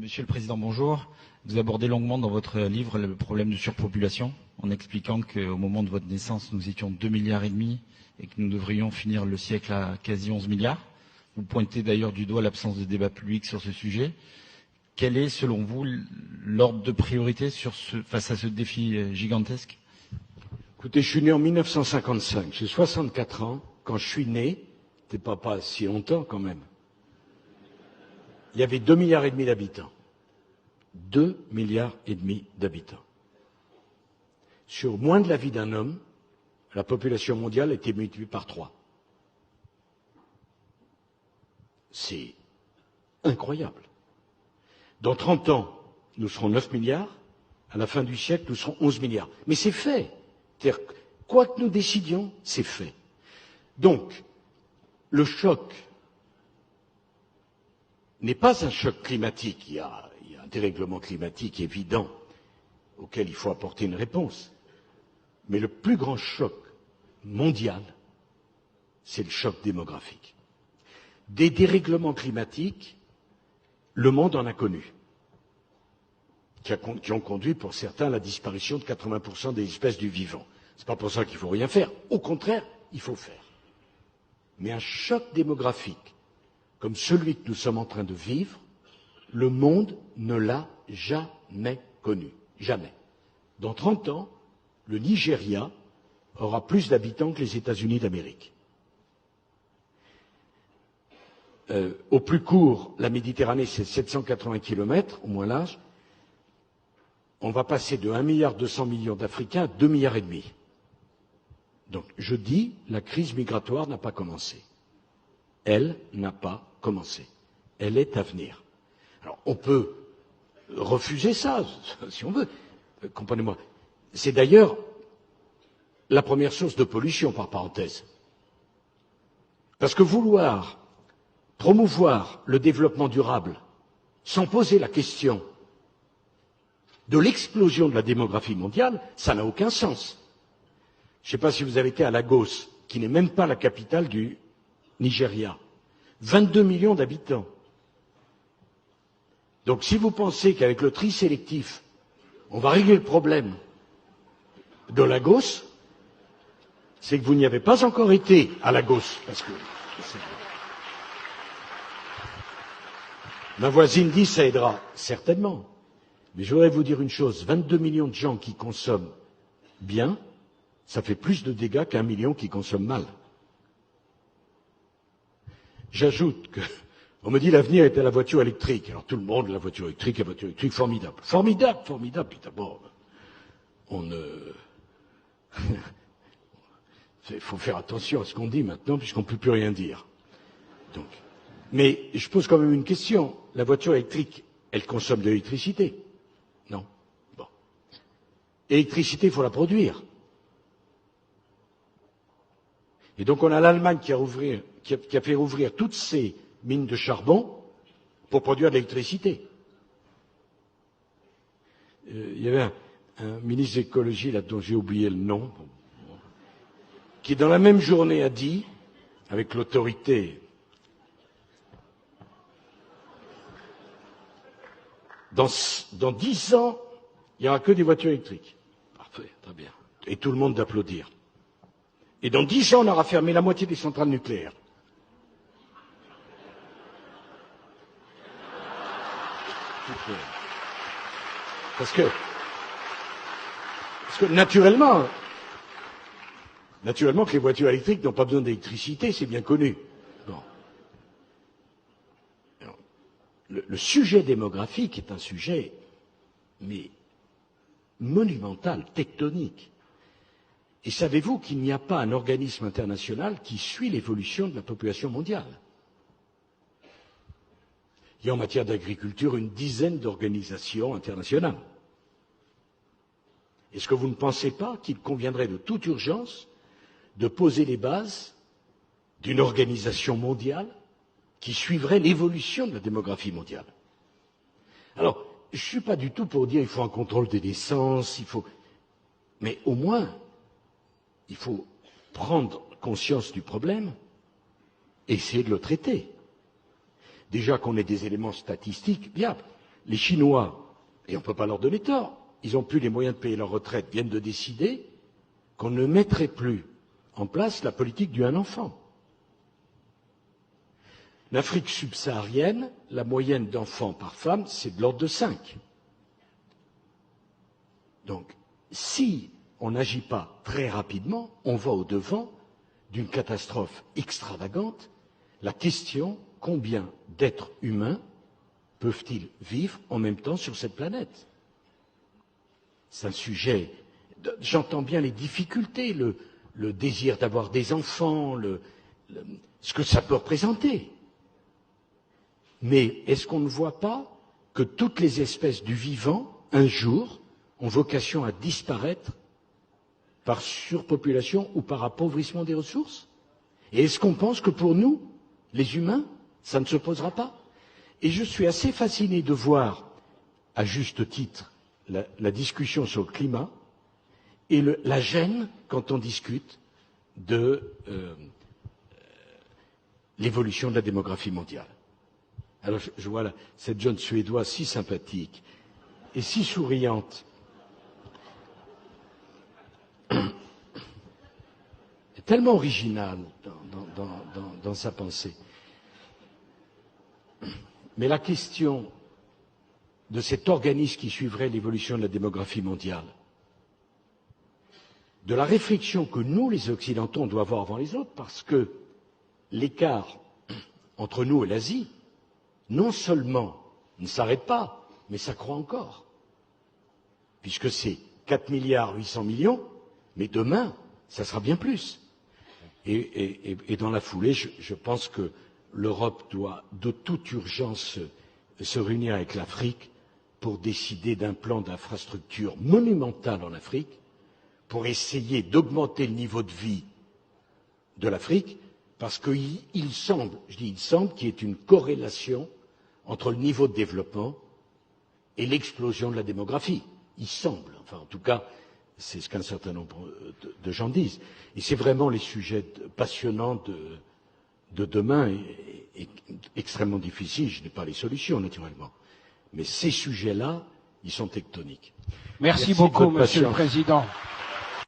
Monsieur le Président, bonjour. Vous abordez longuement dans votre livre le problème de surpopulation, en expliquant qu'au moment de votre naissance, nous étions 2,5 milliards et que nous devrions finir le siècle à quasi 11 milliards. Vous pointez d'ailleurs du doigt l'absence de débat public sur ce sujet. Quel est, selon vous, l'ordre de priorité face à ce défi gigantesque? Écoutez, je suis né en 1955, j'ai 64 ans. Quand je suis né, c'était pas si longtemps quand même, il y avait 2,5 milliards d'habitants. 2,5 milliards d'habitants. Sur moins de la vie d'un homme, la population mondiale a été multipliée par 3. C'est incroyable. Dans 30 ans, nous serons 9 milliards. À la fin du siècle, nous serons 11 milliards. Mais c'est fait. C'est-à-dire, quoi que nous décidions, c'est fait. Donc, le choc n'est pas un choc climatique. Il y a un dérèglement climatique évident auquel il faut apporter une réponse. Mais le plus grand choc mondial, c'est le choc démographique. Des dérèglements climatiques, le monde en a connu, qui ont conduit pour certains à la disparition de 80% des espèces du vivant. C'est pas pour ça qu'il faut rien faire. Au contraire, il faut faire. Mais un choc démographique, comme celui que nous sommes en train de vivre, le monde ne l'a jamais connu. Jamais. Dans 30 ans, le Nigeria aura plus d'habitants que les États-Unis d'Amérique. Au plus court, la Méditerranée, c'est 780 kilomètres, au moins large. On va passer de 1,2 milliard d'Africains à 2,5 milliards. Donc, je dis, la crise migratoire n'a pas commencé. Elle n'a pas commencé. Elle est à venir. Alors, on peut refuser ça, si on veut. Comprenez-moi. C'est d'ailleurs la première source de pollution, par parenthèse. Parce que vouloir promouvoir le développement durable sans poser la question de l'explosion de la démographie mondiale, ça n'a aucun sens. Je ne sais pas si vous avez été à Lagos, qui n'est même pas la capitale du Nigeria. 22 millions d'habitants. Donc si vous pensez qu'avec le tri sélectif, on va régler le problème de Lagos, c'est que vous n'y avez pas encore été à Lagos. Parce que ma voisine dit ça aidera. Certainement. Mais je voudrais vous dire une chose, 22 millions de gens qui consomment bien, ça fait plus de dégâts qu'1 million qui consomment mal. J'ajoute que, on me dit l'avenir est à la voiture électrique. Alors tout le monde, la voiture électrique, formidable. Formidable, formidable. Puis d'abord, il faut faire attention à ce qu'on dit maintenant, puisqu'on ne peut plus rien dire. Donc, mais je pose quand même une question. La voiture électrique, elle consomme de l'électricité? Non. Bon. L'électricité, il faut la produire. Et donc on a l'Allemagne qui a fait rouvrir toutes ses mines de charbon pour produire de l'électricité. Il y avait un ministre de l'écologie, là, dont j'ai oublié le nom, qui dans la même journée a dit, avec l'autorité, dans 10 ans, il n'y aura que des voitures électriques. Parfait, très bien. Et tout le monde d'applaudir. Et dans 10 ans, on aura fermé la moitié des centrales nucléaires. Parce que naturellement que les voitures électriques n'ont pas besoin d'électricité, c'est bien connu. Bon. Alors, le sujet démographique est un sujet, mais monumental, tectonique. Et savez-vous qu'il n'y a pas un organisme international qui suit l'évolution de la population mondiale? Il y a en matière d'agriculture une dizaine d'organisations internationales. Est-ce que vous ne pensez pas qu'il conviendrait de toute urgence de poser les bases d'une organisation mondiale qui suivrait l'évolution de la démographie mondiale? Alors, je ne suis pas du tout pour dire qu'il faut un contrôle des naissances, mais au moins, il faut prendre conscience du problème et essayer de le traiter. Déjà qu'on ait des éléments statistiques, bien. les Chinois, et on ne peut pas leur donner tort, ils n'ont plus les moyens de payer leur retraite, viennent de décider qu'on ne mettrait plus en place la politique du un enfant. L'Afrique subsaharienne, la moyenne d'enfants par femme, c'est de l'ordre de 5. Donc, si on n'agit pas très rapidement, on va au-devant d'une catastrophe extravagante. La question, combien d'êtres humains peuvent-ils vivre en même temps sur cette planète? C'est un sujet. J'entends bien les difficultés, le désir d'avoir des enfants, ce que ça peut représenter. Mais est-ce qu'on ne voit pas que toutes les espèces du vivant, un jour, ont vocation à disparaître par surpopulation ou par appauvrissement des ressources? Et est-ce qu'on pense que pour nous, les humains, ça ne se posera pas? Et je suis assez fasciné de voir, à juste titre, la discussion sur le climat et la gêne quand on discute de l'évolution de la démographie mondiale. Alors je vois là, cette jeune Suédoise si sympathique et si souriante, tellement originale dans sa pensée. Mais la question de cet organisme qui suivrait l'évolution de la démographie mondiale, de la réflexion que nous, les Occidentaux, on doit avoir avant les autres, parce que l'écart entre nous et l'Asie, non seulement ne s'arrête pas, mais ça croît encore. Puisque c'est 4 milliards 800 millions, mais demain, ça sera bien plus. Et dans la foulée, je pense que l'Europe doit de toute urgence se réunir avec l'Afrique pour décider d'un plan d'infrastructure monumental en Afrique, pour essayer d'augmenter le niveau de vie de l'Afrique, parce qu'il semble, je dis il semble, qu'il y ait une corrélation entre le niveau de développement et l'explosion de la démographie. Il semble, enfin en tout cas, c'est ce qu'un certain nombre de gens disent. Et c'est vraiment les sujets passionnants de demain et extrêmement difficiles. Je n'ai pas les solutions, naturellement. Mais ces sujets-là, ils sont tectoniques. Merci beaucoup, Monsieur le Président.